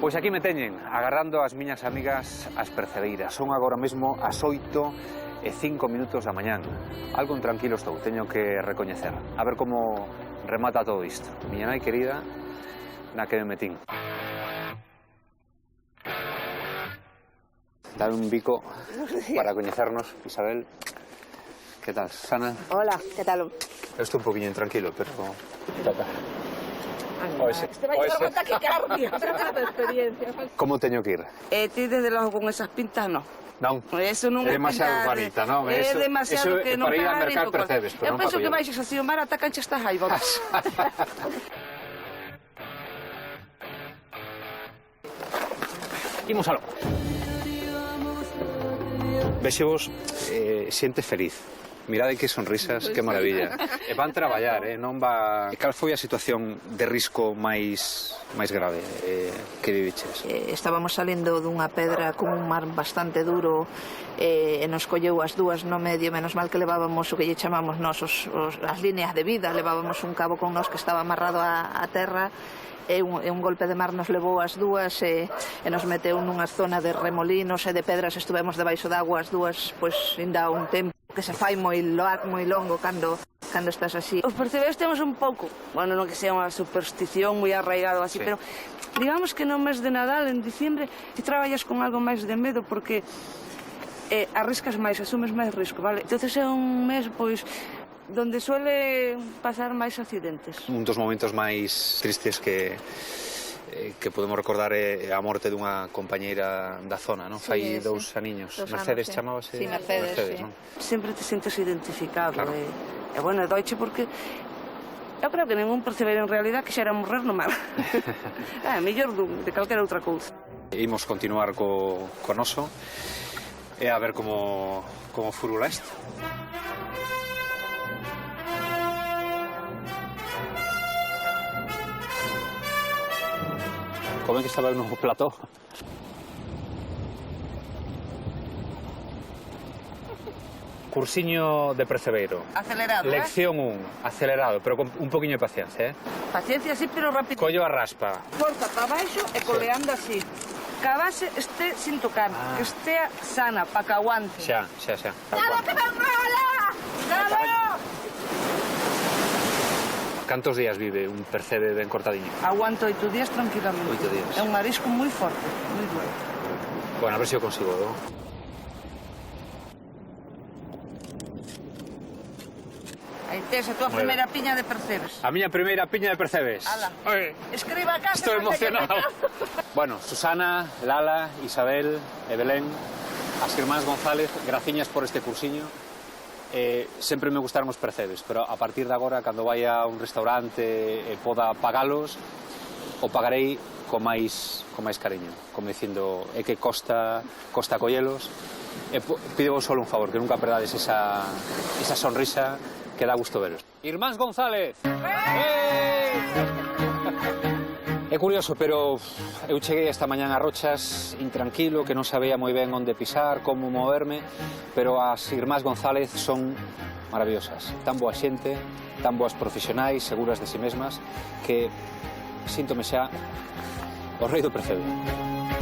Pois aquí me teñen, agarrando as miñas amigas as percebeiras. Son agora mesmo as 8:05 da mañán. Algo intranquilo estou, teño que recoñecer. A ver como remata todo isto. Miña nai querida, na que me metín. Dame un bico para coñecernos, Isabel. Que tal, Susana? Hola, que tal? Eu estou un poquinho intranquilo, pero... Este vai a contar que carne, de experiencia. Como teño que ir? Ti desde logo con esas pintas non. Non, Eso non é é demasiado pintar, bonita, non? É demasiado eso que non para ir a pega mercar nin co- percebes, pero Eu non penso para que collelos. baixes así o mar atacan estas raivas. Imos aló. Vexevos xente feliz. Mirade que sonrisas, que maravilla. E van traballar, non va... Cal foi a situación de risco máis grave que viviches? Estábamos salindo dunha pedra con un mar bastante duro e nos colleu as dúas no medio, menos mal que levábamos o que lle chamamos nós as líneas de vida, levábamos un cabo con nós que estaba amarrado á terra e un golpe de mar nos levou as dúas e nos meteu nunha zona de remolinos e de pedras, estuvemos debaixo d'agua as dúas, pois ainda un tempo que se fai moi longo cando estás así. Os percebes temos un pouco, bueno, non que sea unha superstición moi arraigado así, Sí. pero digamos que no mes de Nadal, en diciembre, ti traballas con algo máis de medo porque arriscas máis, asumes máis risco, vale? Entonces é un mes, pois, donde suele pasar máis accidentes. Un dos momentos máis tristes que podemos recordar é a morte dunha compañeira da zona, non? Fai Sí. 2 aniños. Dos Mercedes anos, sí. chamábase? Sí, Mercedes, sí. non? Sempre te sientes identificado, Claro. e bueno, doiche porque eu creo que ningún percebeiro en realidad quixera morrer no mar. Mellor de calquera outra cousa. Imos continuar co noso e a ver como furula isto. Como que estaba no plató. Cursiño de percebeiro. Acelerado, Lección 1, acelerado, pero con un poquinho de paciencia, Paciencia sí, pero rápido. Collo a raspa. Forza para baixo e coleando así. Que a base este sin tocar, que estea sana, para que aguante. Xa. ¡Nada, que me enrola! ¡Nada! Cantos días vive un percebe ben cortadiño? Aguanto 8 días tranquilamente. 8 días. É un marisco moi forte, moi duro. Bueno, a ver se o consigo, ¿no? Aí tes a tua Moi primeira piña de percebes. A miña primeira piña de percebes. Ala. Oi, Escriba a casa. estou emocionado. Bueno, Susana, Lala, Isabel e Belén, as irmáns González, graciñas por este cursiño. Sempre me gustaron os percebes, pero a partir de agora, cando vai a un restaurante e poda pagalos, o pagarei con máis cariño, como dicindo, é que costa collelos. E pido solo un favor, que nunca perdades esa sonrisa que dá gusto veros. Irmáns González! É curioso, pero eu cheguei esta mañán a Rochas intranquilo, que non sabía moi ben onde pisar, como moverme, pero as irmás González son maravillosas. Tan boa xente, tan boas profesionais, seguras de si mesmas, que síntome xa o rei do percebe.